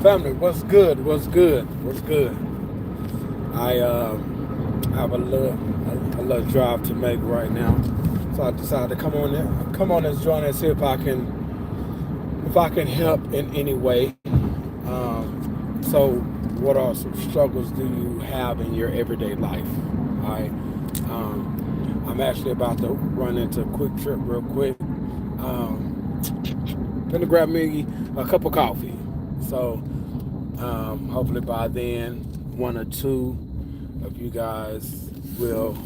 Family, what's good? What's good? What's good? I have a little drive to make right now, so I decided to come on this joint and see if I can help in any way. So, what are some struggles do you have in your everyday life? I I'm actually about to run into a quick trip real quick. Gonna grab me a cup of coffee. So hopefully by then, one or two of you guys will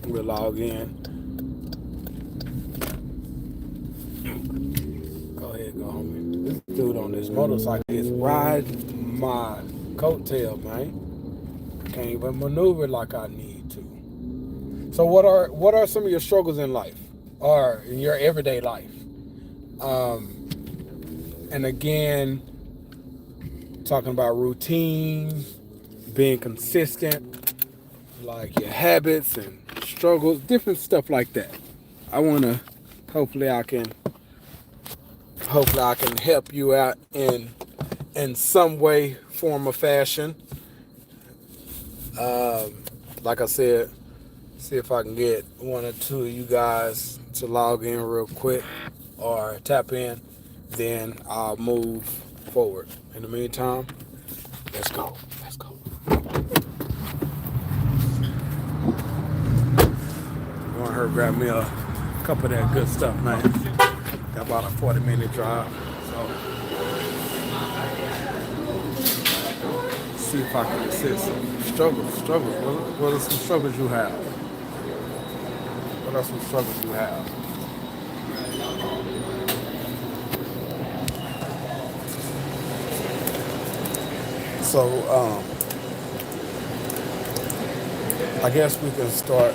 log in. Go ahead, go home. This dude on this motorcycle is riding my coattail, man. I can't even maneuver like I need to. So what are some of your struggles in life, or in your everyday life? Um, and again, talking about routine, being consistent, like your habits and struggles, different stuff like that. I want to hopefully I can hopefully I can help you out in some way, form, or fashion. Like I said, see if I can get one or two of you guys to log in real quick or tap in. Then I'll move forward. In the meantime, let's go. Let's go. Going to her grab me a cup of that good stuff, man. Got about a 40-minute drive. So see if I can assist. Struggles. What are some struggles you have? What are some struggles you have? So I guess we can start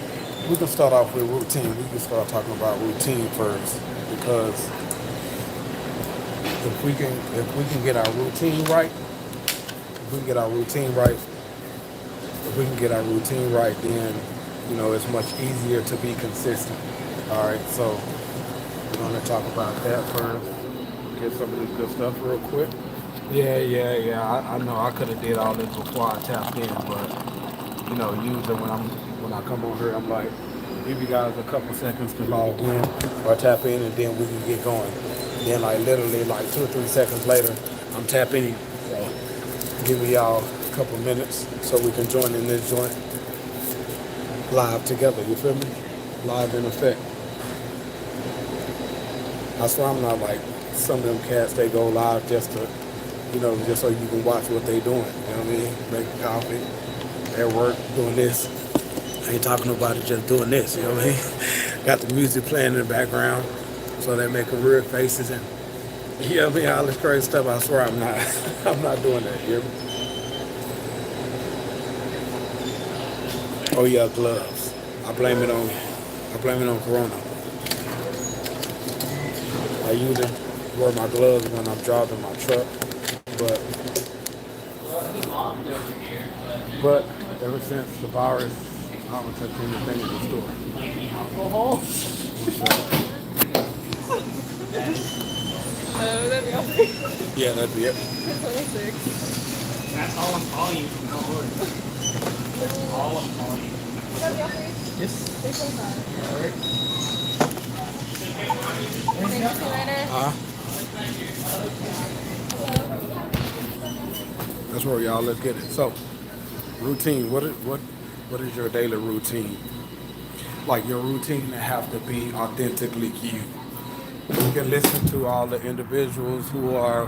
off with routine. We can start talking about routine first, because if we can get our routine right, if we can get our routine right, if we can get our routine right, then it's much easier to be consistent. All right, so we're gonna talk about that first. Get some of this good stuff real quick. Yeah. I know I could have did all this before I tapped in, but usually when I come on here, I'm like, give you guys a couple seconds to log in or tap in, and then we can get going. And then like literally like 2 or 3 seconds later, I'm tapping in. So give y'all a couple minutes so we can join in this joint live together. You feel me? Live in effect. I swear I'm not like some of them cats. They go live just so you can watch what they doing. You know what I mean? Making coffee, at work, doing this. I ain't talking about it, just doing this. You know what I mean? Got the music playing in the background, so they making real faces and you know what I mean? All this crazy stuff. I swear I'm not. I'm not doing that. You hear me? Oh yeah, gloves. I blame it on Corona. I usually wear my gloves when I'm driving my truck, but but ever since the virus, I haven't touched anything in the store. Alcohol? That'd be awesome. Yeah, that'd be it. 26. That's all I'm calling you from now on. That's all I'm calling you. That'd be awesome. Yes. 325. All right. Thank you, see you later. That's where y'all. Let's get it. So, routine. What is your daily routine? Like your routine that have to be authentically you. You can listen to all the individuals who are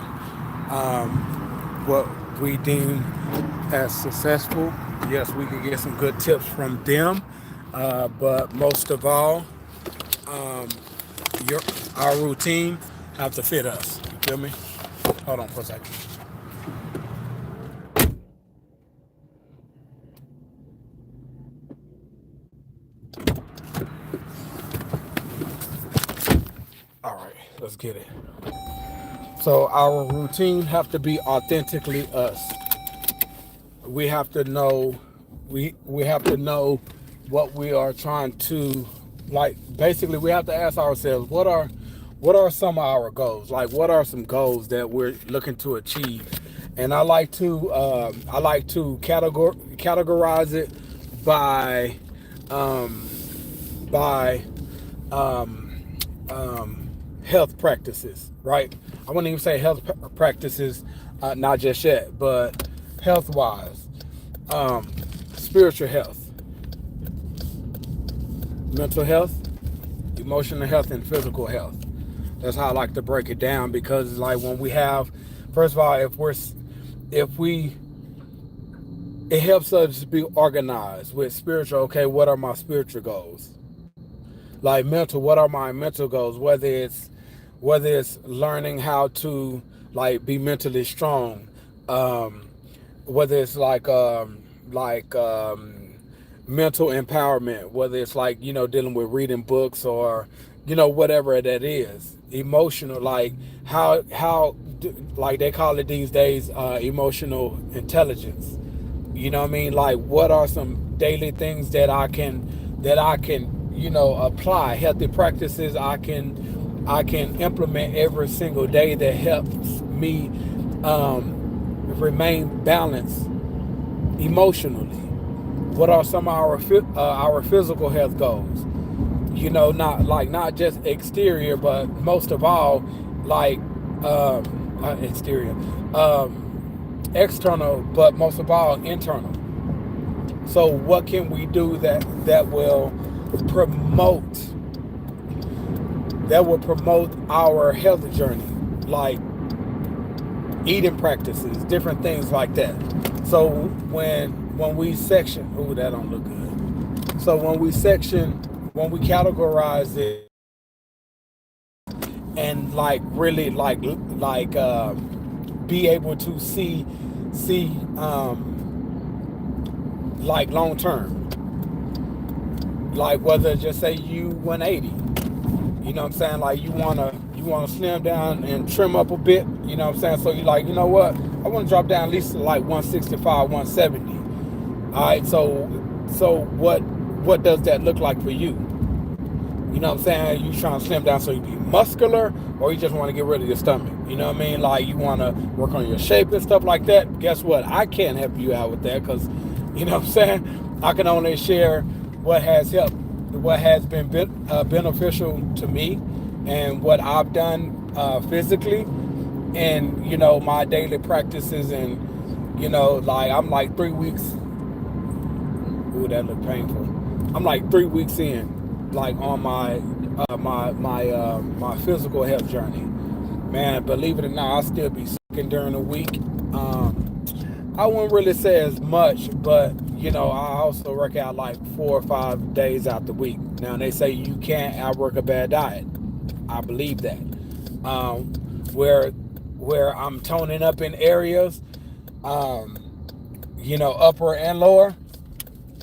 what we deem as successful. Yes, we can get some good tips from them, but most of all, um, your our routine have to fit us. You feel me? Hold on for a second. All right, let's get it. So our routine have to be authentically us. We have to know we have to know what we are trying to, like, basically we have to ask ourselves what are some of our goals? Like, what are some goals that we're looking to achieve? And I like to categorize it by um, by health practices, right? I wouldn't even say health practices, not just yet, but health wise, um, spiritual health, mental health, emotional health, and physical health. That's how I like to break it down, because like when we have, first of all, if we it helps us to be organized with spiritual. Okay, what are my spiritual goals? Like mental, what are my mental goals? Whether it's learning how to like be mentally strong, um, whether it's mental empowerment, whether it's like dealing with reading books, or whatever that is. Emotional, like like they call it these days, emotional intelligence. You know what I mean? Like, what are some daily things that I can apply, healthy practices I can implement every single day that helps me remain balanced emotionally. What are some of our physical health goals? Not just exterior, but most of all, like exterior, external, but most of all internal. So what can we do that will promote our health journey, like eating practices, different things like that. So when we section, oh, that don't look good. So when we categorize it, and like really be able to see like long term, like whether just say you 180, you know what I'm saying, like you wanna slim down and trim up a bit, you know what I'm saying, so you like, you know what, I want to drop down at least to like 165, 170. All right, so what does that look like for you? You know what I'm saying? You trying to slim down so you be muscular, or you just want to get rid of your stomach? You know what I mean? Like, you want to work on your shape and stuff like that. Guess what? I can't help you out with that, because, you know what I'm saying? I can only share what has helped, what has been beneficial to me, and what I've done physically, and my daily practices, and like I'm like 3 weeks. Ooh, that looked painful. I'm like 3 weeks in, like on my physical health journey. Man, believe it or not, I still be sick during the week. I wouldn't really say as much, but I also work out like 4 or 5 days out the week. Now they say you can't outwork a bad diet. I believe that. Where I'm toning up in areas, upper and lower.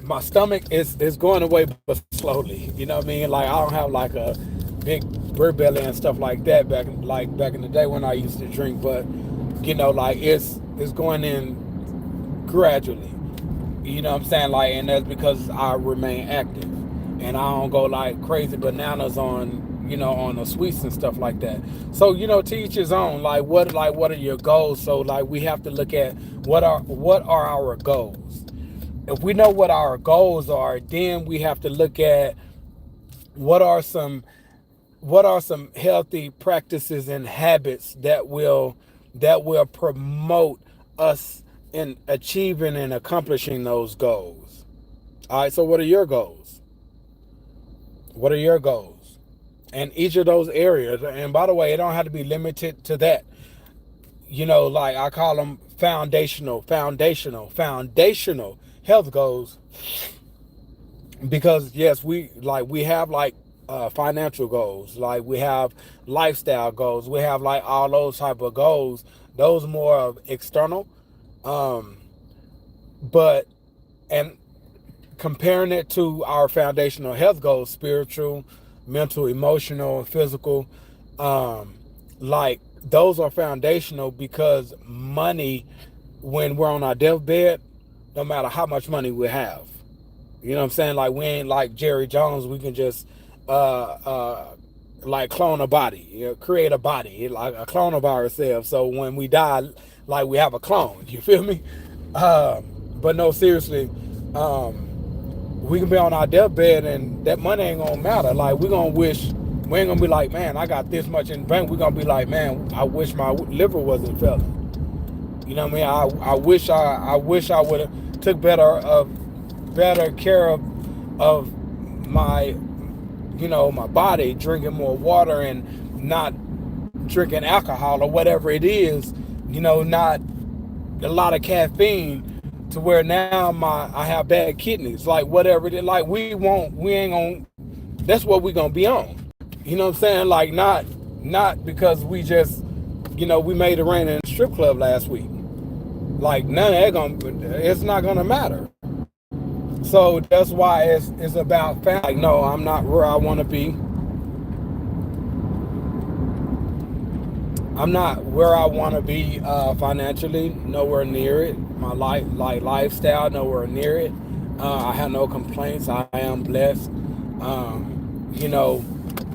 My stomach is going away, but slowly. You know what I mean? Like, I don't have like a big beer belly and stuff like that back in the day when I used to drink, but like it's going in gradually. You know what I'm saying? Like, and that's because I remain active, and I don't go like crazy bananas on on the sweets and stuff like that. So to each his own. Like, what are your goals? So like, we have to look at what are our goals. If we know what our goals are, then we have to look at what are some healthy practices and habits that will promote us in achieving and accomplishing those goals. All right, so what are your goals? What are your goals? And each of those areas, and by the way, it don't have to be limited to that. Like I call them foundational health goals, because yes, we have like financial goals, like we have lifestyle goals, we have like all those type of goals. Those more of external, but and comparing it to our foundational health goals, spiritual, mental, emotional, physical, like those are foundational, because money, when we're on our deathbed, no matter how much money we have, you know what I'm saying? Like, we ain't like Jerry Jones. We can just like clone a body, create a body, like a clone of ourselves. So when we die, like we have a clone. You feel me? But no, seriously, we can be on our deathbed and that money ain't gonna matter. Like we gonna wish, we ain't gonna be like, man, I got this much in the bank. We gonna be like, man, I wish my liver wasn't failing. You know what I mean? I wish I would have took better care of my, my body, drinking more water and not drinking alcohol or whatever it is. Not a lot of caffeine to where now I have bad kidneys. Like whatever it is, like we ain't gonna. That's what we gonna be on. You know what I'm saying? Like not because we just, we made it rain in a strip club last week. Like none of that it's not gonna matter. So that's why it's about family. Like no, I'm not where I want to be. I'm not where I want to be financially. Nowhere near it. My lifestyle, nowhere near it. I have no complaints. I am blessed.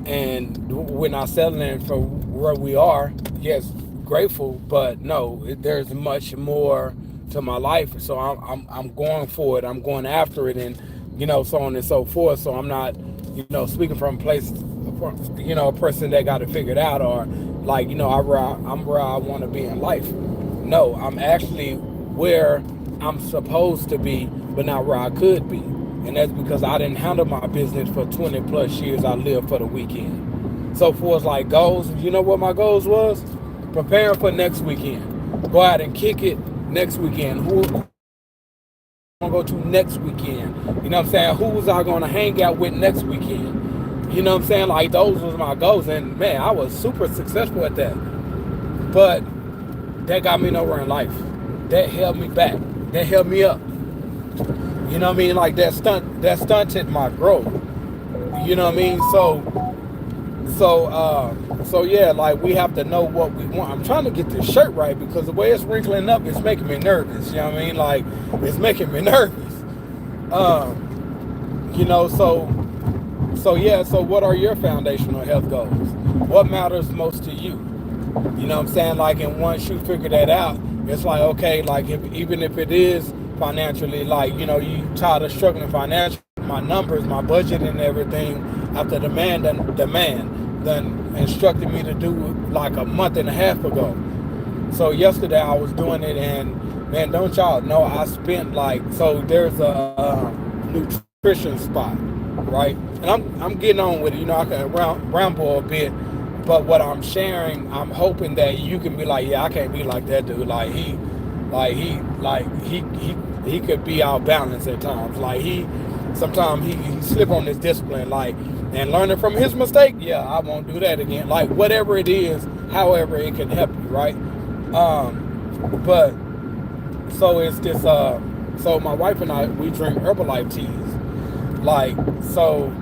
And we're not settling for where we are. Yes, grateful, but no, there's much more to my life. So I'm going for it. I'm going after it, and so on and so forth. So I'm not, speaking from a place, a person that got it figured out, or like, I'm where I want to be in life. No, I'm actually where I'm supposed to be, but not where I could be. And that's because I didn't handle my business for 20 plus years. I lived for the weekend. So for like goals, you know what my goals was? Prepare for next weekend. Go out and kick it next weekend. Who I'm gonna go to next weekend? You know what I'm saying? Who was I gonna hang out with next weekend? You know what I'm saying? Like those was my goals, and man, I was super successful at that. But that got me nowhere in life. That held me back. That held me up. You know what I mean? Like that stunted my growth. You know what I mean? So yeah, like we have to know what we want. I'm trying to get this shirt right because the way it's wrinkling up, it's making me nervous. You know what I mean? Like it's making me nervous. So yeah, so what are your foundational health goals? What matters most to you? You know what I'm saying? Like, and once you figure that out, it's like, okay, like even if it is financially, like, you tired of struggling financially, my numbers, my budget and everything, after the man done instructed me to do like a month and a half ago. So yesterday I was doing it, and man, don't y'all know, I spent like, so there's a nutrition spot, right? And I'm getting on with it, I can ramble a bit, but what I'm sharing, I'm hoping that you can be like, yeah, I can't be like that dude. He could be out balanced at times. Like sometimes he slip on this discipline, like, and learning from his mistake. Yeah, I won't do that again. Like whatever it is, however it can help you, right? But so it's this. So my wife and I, we drink Herbalife teas. Like, so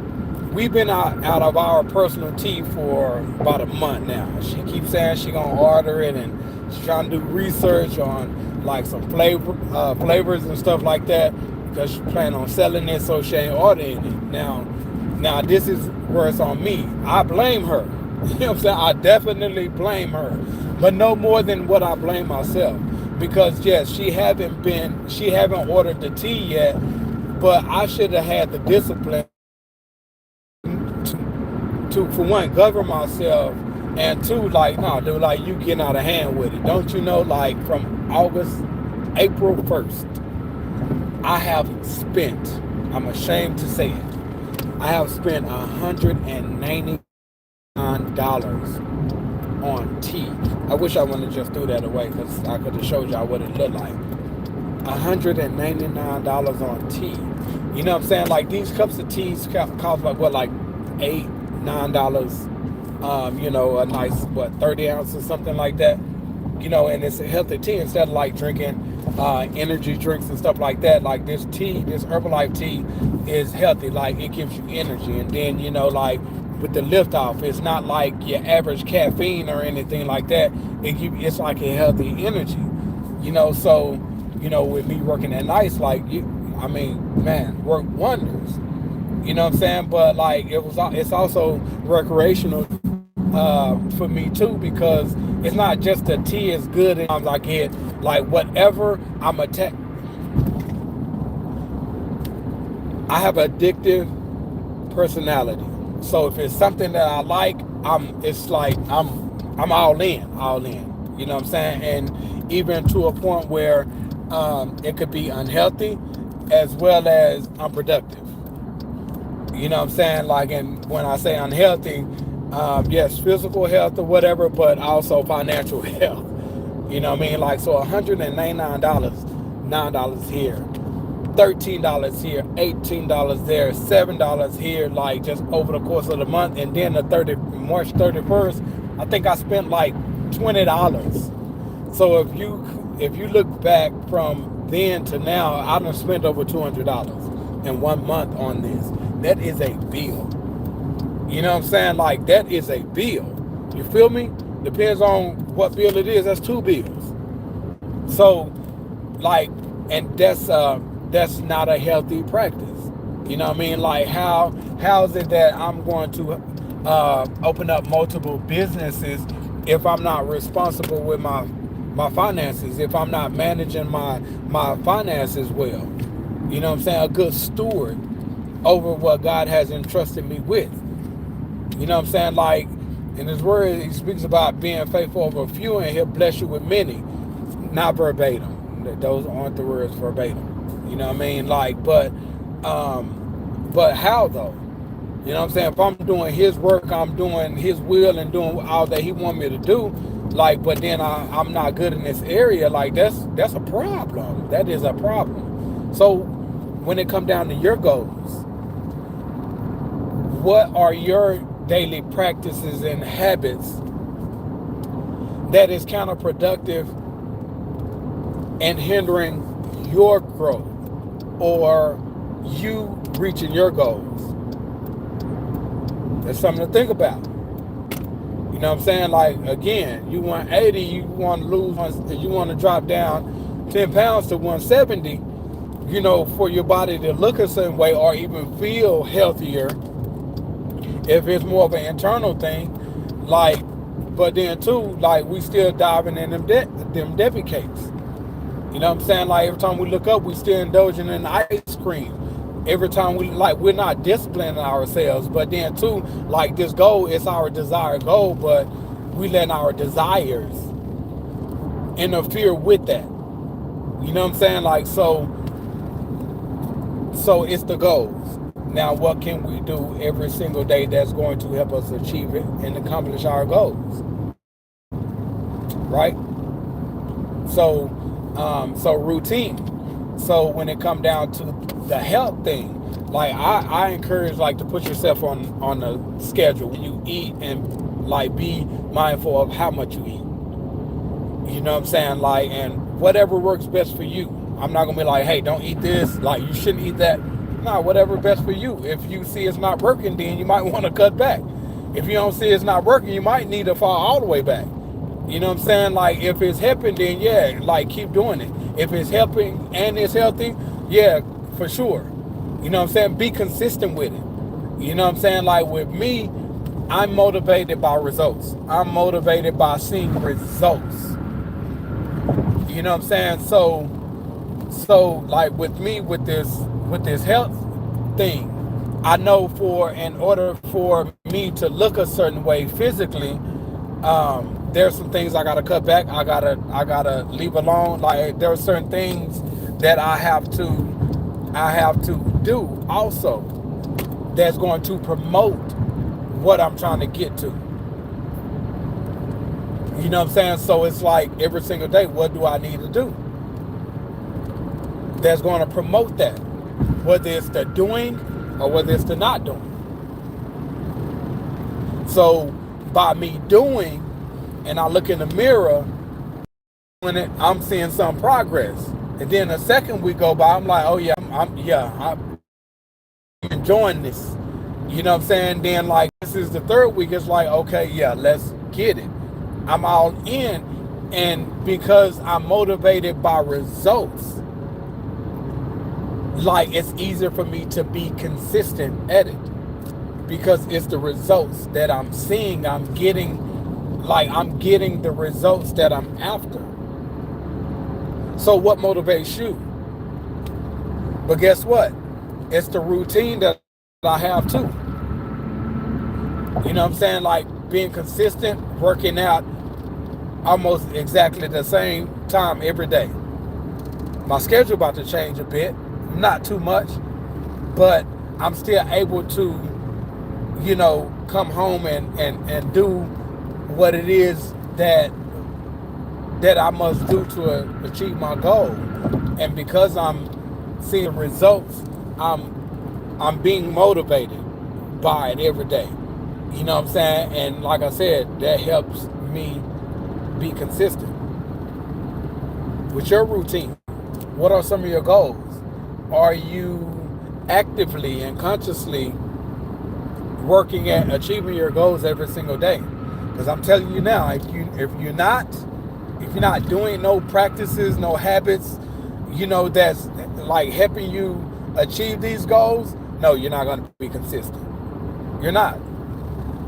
we've been out of our personal tea for about a month now. She keeps saying she gonna order it, and she's trying to do research on like some flavors and stuff like that, because she planning on selling it, so she ain't ordering it. Now this is where it's on me. I blame her. You know what I'm saying? I definitely blame her, but no more than what I blame myself. Because yes, she haven't ordered the tea yet, but I should have had the discipline to for one, govern myself, and two, like, no, dude, like, you getting out of hand with it. Don't you know, like, from April 1st, I have spent, I'm ashamed to say it, I have spent $199 on tea. I wish I wouldn't have just threw that away, because I could have showed y'all what it looked like. $199 on tea. You know what I'm saying? Like, these cups of teas cost like, what, like $8, $9, a nice, 30 ounces, something like that, and it's a healthy tea instead of like drinking energy drinks and stuff like that. Like this tea, this Herbalife tea is healthy. Like it gives you energy, and then, like with the lift off, it's not like your average caffeine or anything like that. It's like a healthy energy, so, with me working at nights, like, work wonders. You know what I'm saying? But like it's also recreational for me too, because it's not just the tea is good and I get like whatever I'm attacked. I have addictive personality. So if it's something that I like, it's like I'm all in. You know what I'm saying? And even to a point where it could be unhealthy as well as unproductive. You know what I'm saying? Like, and when I say unhealthy, yes, physical health or whatever, but also financial health. You know what I mean? Like, so $199, $9 here, $13 here, $18 there, $7 here, like just over the course of the month. And then March 31st, I think I spent like $20. So if you look back from then to now, I done spent over $200 in 1 month on this. That is a bill. You know what I'm saying? Like, that is a bill. You feel me? Depends on what bill it is. That's 2 bills. So, like, and that's not a healthy practice. You know what I mean? Like, how is it that I'm going to open up multiple businesses if I'm not responsible with my finances, if I'm not managing my finances well? You know what I'm saying? A good steward over what God has entrusted me with. You know what I'm saying? Like, in his word, he speaks about being faithful over a few and he'll bless you with many. Not verbatim. Those aren't the words verbatim. You know what I mean? Like, but how though? You know what I'm saying? If I'm doing his work, I'm doing his will and doing all that he wants me to do, like, but then I'm not good in this area, like, that's a problem. That is a problem. So when it comes down to your goals, what are your daily practices and habits that is counterproductive and hindering your growth or you reaching your goals? That's something to think about. You know what I'm saying? Like, again, you want 80, you want to lose, you want to drop down 10 pounds to 170, you know, for your body to look a certain way or even feel healthier. If it's more of an internal thing, like, but then too, like, we still diving in them Debbie cakes. You know what I'm saying? Like, every time we look up, we still indulging in ice cream. Every time we're not disciplining ourselves. But then too, like, this goal is our desired goal, but we let our desires interfere with that. You know what I'm saying? Like, so it's the goals. Now, what can we do every single day that's going to help us achieve it and accomplish our goals? Right? So routine. So when it comes down to the health thing, like, I encourage, like, to put yourself on a schedule when you eat, and like be mindful of how much you eat. You know what I'm saying? Like, and whatever works best for you. I'm not gonna be like, hey, don't eat this, like, you shouldn't eat that. No, whatever best for you. If you see it's not working, then you might want to cut back. If you don't see it's not working, you might need to fall all the way back. You know what I'm saying? Like, if it's helping, then yeah, like, keep doing it. If it's helping and it's healthy, yeah, for sure. You know what I'm saying? Be consistent with it. You know what I'm saying? Like, with me, I'm motivated by results. I'm motivated by seeing results. You know what I'm saying? So like, with me, with this health thing, I know in order for me to look a certain way physically, there's some things I gotta cut back. I gotta leave alone. Like, there are certain things that I have to do also that's going to promote what I'm trying to get to. You know what I'm saying? So it's like, every single day, what do I need to do that's going to promote that? Whether it's the doing or whether it's the not doing. So by me doing, and I look in the mirror, when I'm seeing some progress. And then the second week go by, I'm like, oh yeah, I'm enjoying this. You know what I'm saying? Then, like, this is the third week, it's like, okay, yeah, let's get it. I'm all in. And because I'm motivated by results, like it's easier for me to be consistent at it because it's the results that I'm seeing. I'm getting the results that I'm after. So what motivates you? But guess what? It's the routine that I have too. You know what I'm saying? Like being consistent, working out almost exactly the same time every day. My schedule about to change a bit, not too much, but I'm still able to, come home and do what it is that I must do to achieve my goal. And because I'm seeing results, I'm being motivated by it every day. You know what I'm saying? And like I said, that helps me be consistent with your routine. What are some of your goals? Are you actively and consciously working at achieving your goals every single day? Because I'm telling you now, if you're not doing no practices, no habits, that's like helping you achieve these goals, no, you're not going to be consistent. You're not.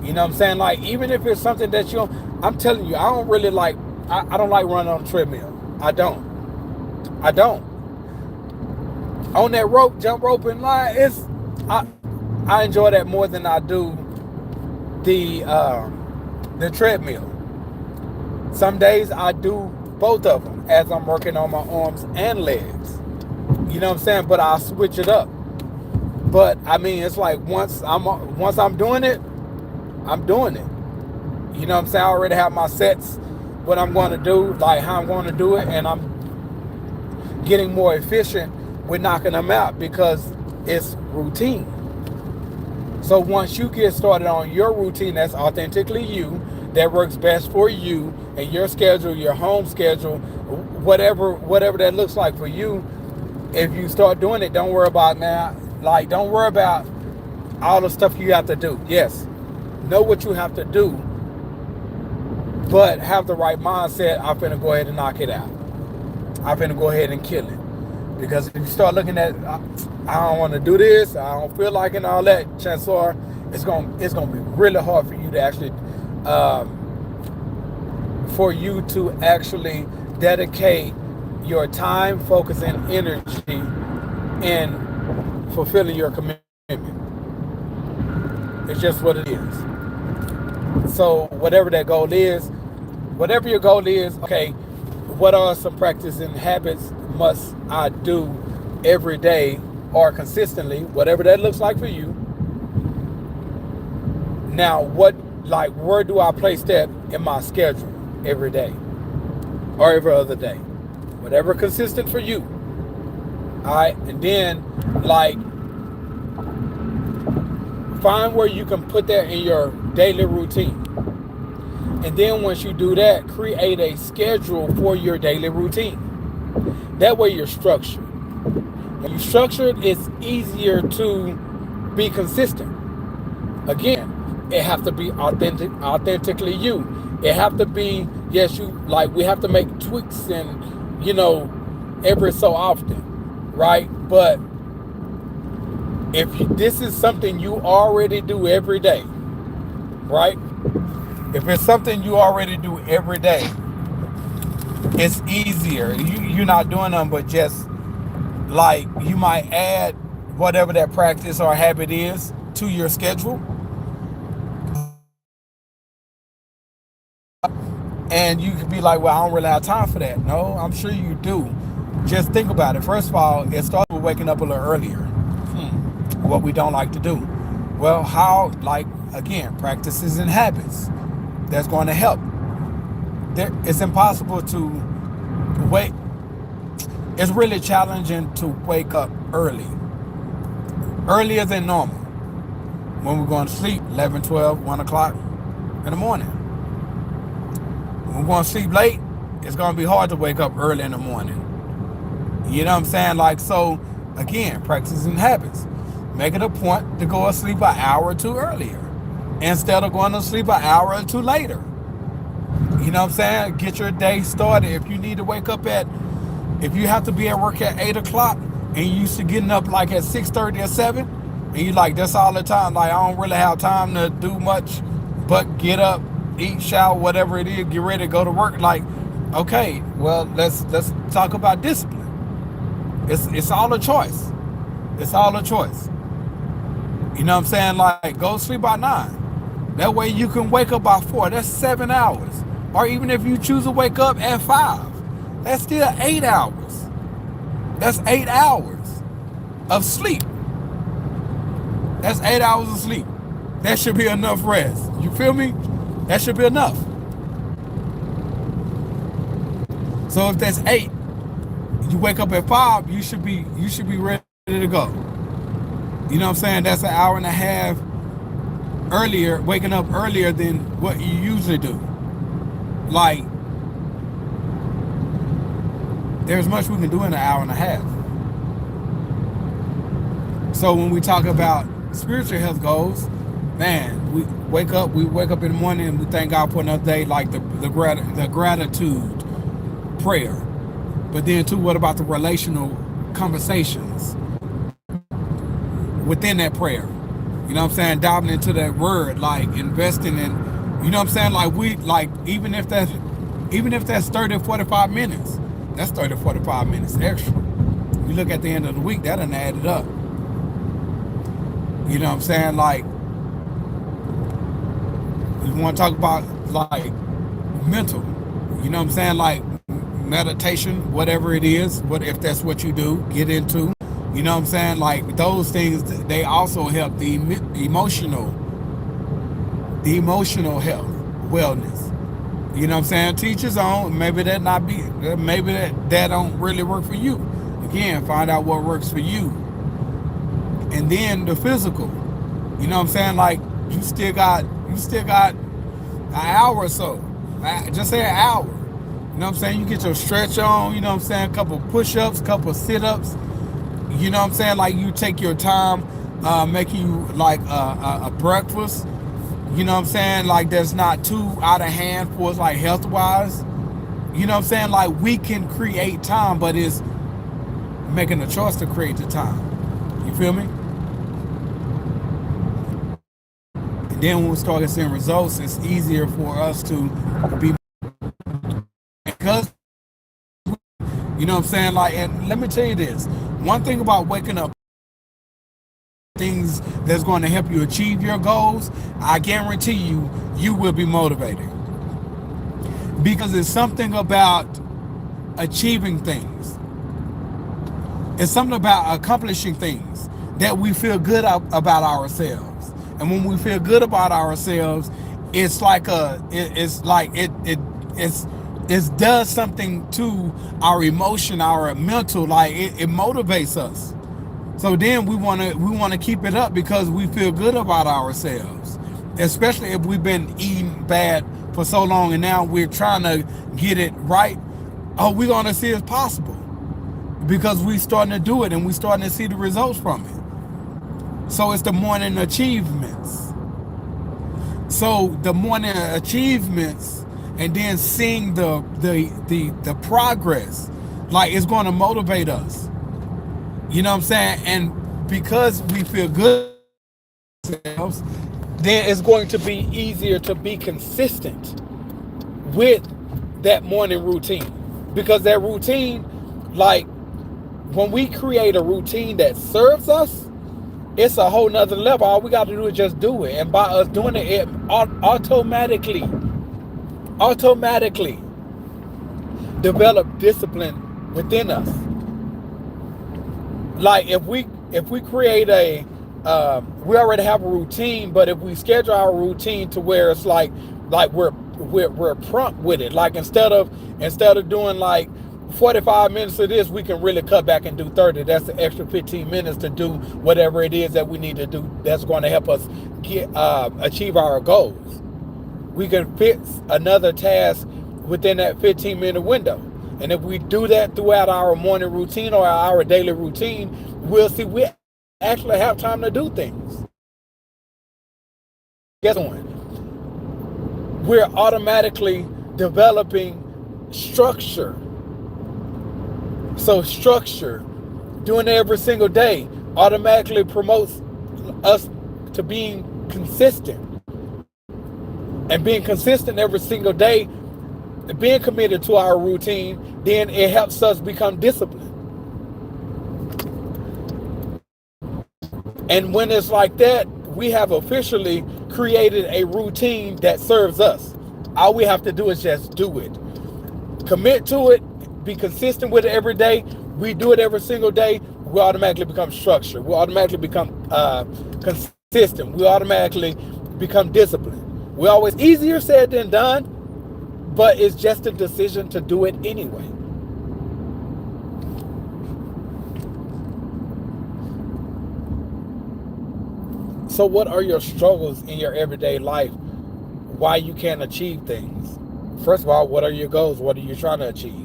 You know what I'm saying? Like, even if it's something that I'm telling you, I don't really like, I don't like running on a treadmill. I don't. On that rope, jump rope and line, I enjoy that more than I do the treadmill. Some days I do both of them as I'm working on my arms and legs. You know what I'm saying? But I'll switch it up. But I mean, it's like once I'm doing it, I'm doing it. You know what I'm saying? I already have my sets, what I'm going to do, like how I'm going to do it, and I'm getting more efficient with knocking them out because it's routine. So once you get started on your routine that's authentically you, that works best for you and your schedule, your home schedule, whatever that looks like for you, if you start doing it, don't worry about all the stuff you have to do. Yes, know what you have to do, but have the right mindset. I'm finna go ahead and knock it out. I'm finna go ahead and kill it. Because if you start looking at, I don't want to do this, I don't feel like it and all that, chances are it's gonna be really hard for you to actually dedicate your time, focus, and energy in fulfilling your commitment. It's just what it is. So whatever that goal is, whatever your goal is, okay, what are some practices and habits must I do every day or consistently, whatever that looks like for you? Now, where do I place that in my schedule every day or every other day? Whatever consistent for you. All right, and then find where you can put that in your daily routine. And then once you do that, create a schedule for your daily routine. That way you're structured. When you're structured, it's easier to be consistent. Again, it have to be authentically you. It have to be, yes, we have to make tweaks and, every so often, right? But if this is something you already do every day, right? If it's something you already do every day, it's easier. You're not doing them, but just you might add whatever that practice or habit is to your schedule. And you could be like, well, I don't really have time for that. No, I'm sure you do. Just think about it. First of all, it starts with waking up a little earlier. What we don't like to do. Well, how, again, practices and habits. That's going to help. It's impossible to wait. It's really challenging to wake up earlier than normal. When we're going to sleep, 11, 12, 1 o'clock in the morning. When we're going to sleep late, it's going to be hard to wake up early in the morning. You know what I'm saying? So, again, practicing habits. Make it a point to go to sleep an hour or two earlier instead of going to sleep an hour or two later. You know what I'm saying? Get your day started. If you need to wake up if you have to be at work at 8 o'clock and you used to getting up like at 6:30 or 7, and you like, that's all the time. Like, I don't really have time to do much but get up, eat, shower, whatever it is, get ready to go to work. Like, okay, well, let's talk about discipline. It's all a choice. It's all a choice. You know what I'm saying? Like, go sleep by 9. That way you can wake up by 4. That's 7 hours. Or even if you choose to wake up at 5, that's still 8 hours. That's 8 hours of sleep. That's 8 hours of sleep. That should be enough rest. You feel me? That should be enough. So if that's 8, you wake up at 5, you should be ready to go. You know what I'm saying? That's an hour and a half earlier, waking up earlier than what you usually do. Like, there's much we can do in an hour and a half. So when we talk about spiritual health goals, man, we wake up in the morning and we thank God for another day, like the gratitude prayer. But then too, what about the relational conversations within that prayer? You know what I'm saying? Diving into that word, like investing in, you know what I'm saying? Like, we, like, even if that's 30 or 45 minutes, that's 30 or 45 minutes extra. You look at the end of the week, that done added up. You know what I'm saying? Like, you want to talk about, like, mental, you know what I'm saying? Like, meditation, whatever it is, what if that's what you do, get into. You know what I'm saying? Like, those things, they also help the emotional health, wellness. You know what I'm saying? Teachers on, maybe that don't really work for you. Again, find out what works for you. And then the physical. You know what I'm saying? Like, you still got an hour or so. Just say an hour. You know what I'm saying? You get your stretch on, you know what I'm saying? A couple push-ups, couple sit-ups. You know what I'm saying? Like, you take your time making you like a breakfast. You know what I'm saying? Like, that's not too out of hand for us, like, health-wise. You know what I'm saying? Like, we can create time, but it's making a choice to create the time. You feel me? And then when we start seeing results, it's easier for us to be, because, you know what I'm saying? Like, and let me tell you this. One thing about waking up, things that's going to help you achieve your goals, I guarantee you, you will be motivated. Because it's something about achieving things. It's something about accomplishing things that we feel good about ourselves. And when we feel good about ourselves, it's like it does something to our emotion, our mental, like it motivates us. So then we want to keep it up because we feel good about ourselves, especially if we've been eating bad for so long and now we're trying to get it right. Oh, we're going to see it's possible because we're starting to do it and we're starting to see the results from it. So it's the morning achievements. So the morning achievements and then seeing the progress, like, it's going to motivate us. You know what I'm saying? And because we feel good ourselves, then it's going to be easier to be consistent with that morning routine. Because that routine, like, when we create a routine that serves us, it's a whole nother level. All we got to do is just do it. And by us doing it, it automatically develop discipline within us. Like, if we create we already have a routine, but if we schedule our routine to where it's like we're prompt with it. Like, instead of doing like 45 minutes of this, we can really cut back and do 30. That's the extra 15 minutes to do whatever it is that we need to do that's going to help us achieve our goals. We can fit another task within that 15-minute window. And if we do that throughout our morning routine or our daily routine, we'll see we actually have time to do things. Guess what? We're automatically developing structure. So structure doing it every single day automatically promotes us to being consistent. And being consistent every single day, being committed to our routine, then it helps us become disciplined. And when it's like that, we have officially created a routine that serves us. All we have to do is just do it. Commit to it, be consistent with it every day. We do it every single day, we automatically become structured. We automatically become consistent. We automatically become disciplined. We're always easier said than done, but it's just a decision to do it anyway. So what are your struggles in your everyday life? Why you can't achieve things? First of all, what are your goals? What are you trying to achieve?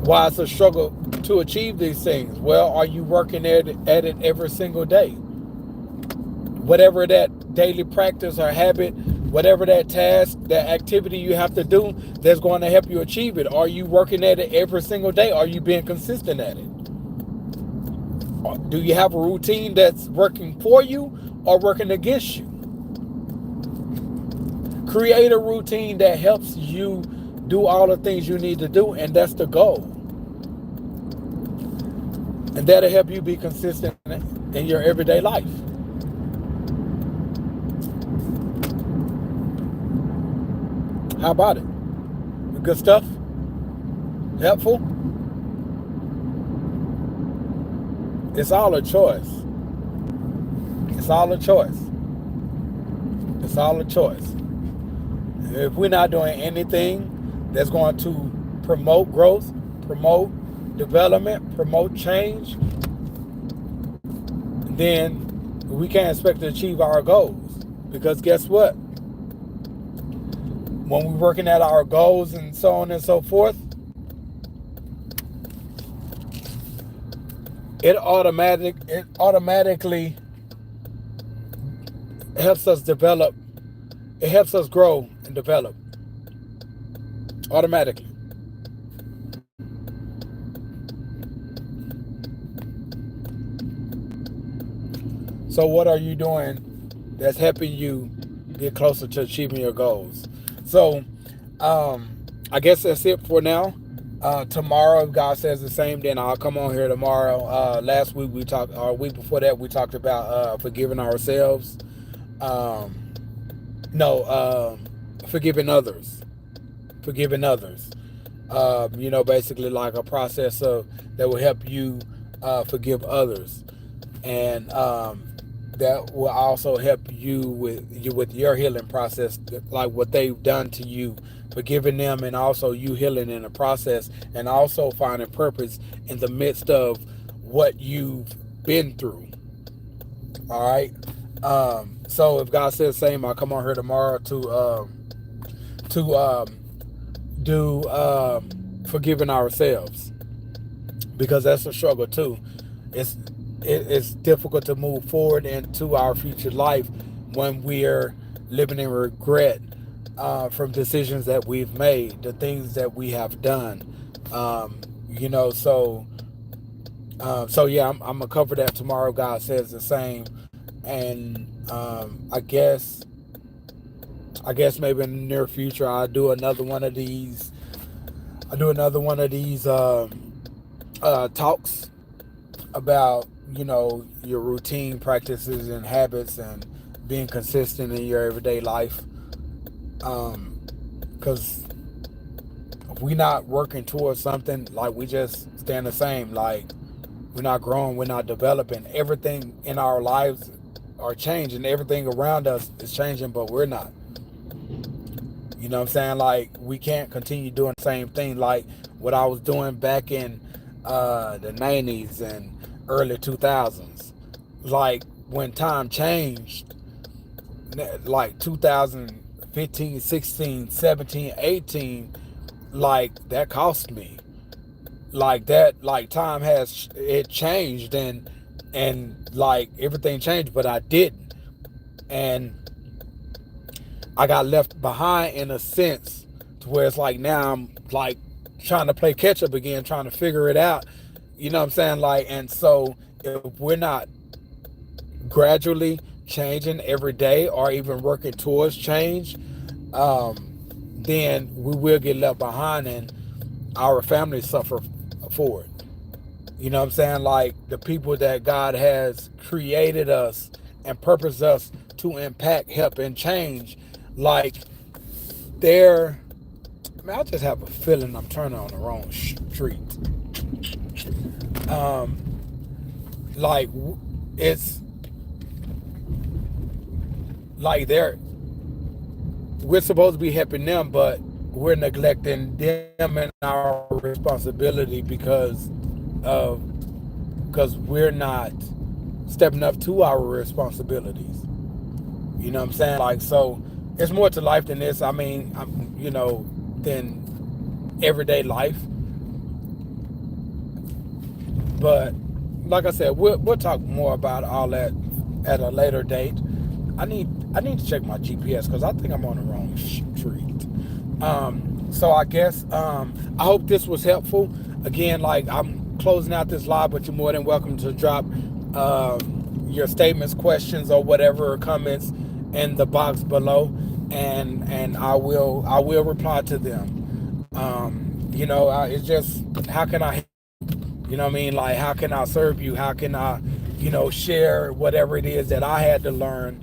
Why it's a struggle to achieve these things? Well, are you working at it every single day? Whatever that daily practice or habit, whatever that task, that activity you have to do that's going to help you achieve it. Are you working at it every single day? Are you being consistent at it? Do you have a routine that's working for you or working against you? Create a routine that helps you do all the things you need to do, and that's the goal. And that'll help you be consistent in your everyday life. How about it? Good stuff? Helpful? It's all a choice. It's all a choice. It's all a choice. If we're not doing anything that's going to promote growth, promote development, promote change, then we can't expect to achieve our goals. Because guess what? When we're working at our goals and so on and so forth, it automatically helps us develop. It helps us grow and develop automatically. So what are you doing that's helping you get closer to achieving your goals? So I guess that's it for now. Tomorrow, if God says the same, then I'll come on here tomorrow. Last week we talked, or a week before that, we talked about forgiving ourselves. Forgiving others. Forgiving others. Basically like a process that will help you forgive others. And that will also help you with your healing process, like what they've done to you, forgiving them, and also you healing in the process, and also finding purpose in the midst of what you've been through. All right. So if God says the same, I'll come on here tomorrow to do forgiving ourselves, because that's a struggle too. It's difficult to move forward into our future life when we're living in regret from decisions that we've made, the things that we have done. So yeah, I'm gonna cover that tomorrow. God says the same, and I guess maybe in the near future I'll do another one of these. Talks about your routine practices and habits and being consistent in your everyday life. Because if we're not working towards something, like we just staying the same, like we're not growing, we're not developing. Everything in our lives are changing. Everything around us is changing, but we're not. You know what I'm saying? Like, we can't continue doing the same thing like what I was doing back in the 90s and early 2000s. Like, when time changed, like 2015, 16, 17, 18, like, that cost me. Like, that, like, time has, it changed, and like, everything changed, but I didn't. And I got left behind in a sense, to where it's like now I'm like trying to play catch up again, trying to figure it out, You know what I'm saying? Like, and so if we're not gradually changing every day or even working towards change, then we will get left behind and our families suffer for it. You know what I'm saying? Like the people that God has created us and purposed us to impact, help, and change, like they're, I just have a feeling I'm turning on the wrong street. Um, like it's like we're supposed to be helping them, but we're neglecting them and our responsibility because we're not stepping up to our responsibilities. You know what I'm saying? Like, so it's more to life than this. I mean, than everyday life. But like I said, we'll talk more about all that at a later date. I need to check my GPS because I think I'm on the wrong street. So I guess I hope this was helpful. Again, like I'm closing out this live, but you're more than welcome to drop your statements, questions, or whatever comments in the box below, and I will reply to them. It's just how can I, you know what I mean? Like how can I serve you? How can I, share whatever it is that I had to learn,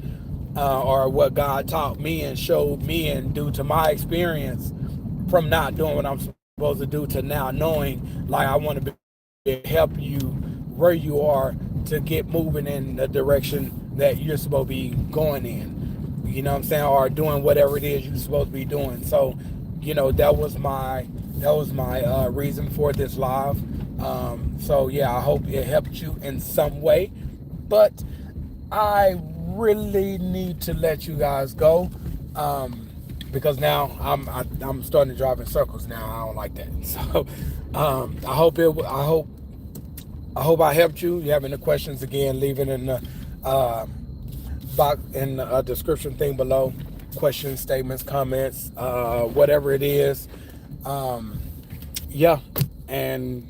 or what God taught me and showed me and due to my experience from not doing what I'm supposed to do to now knowing, like I want to help you where you are to get moving in the direction that you're supposed to be going in. You know what I'm saying? Or doing whatever it is you're supposed to be doing. So, that was my reason for this live. So yeah, I hope it helped you in some way. But I really need to let you guys go. Because now I'm starting to drive in circles now. I don't like that. So I hope I helped you. You have any questions, again, leave it in the box in the description thing below. Questions, statements, comments, whatever it is. Yeah, and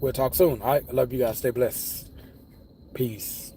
we'll talk soon. All right, I love you guys. Stay blessed. Peace.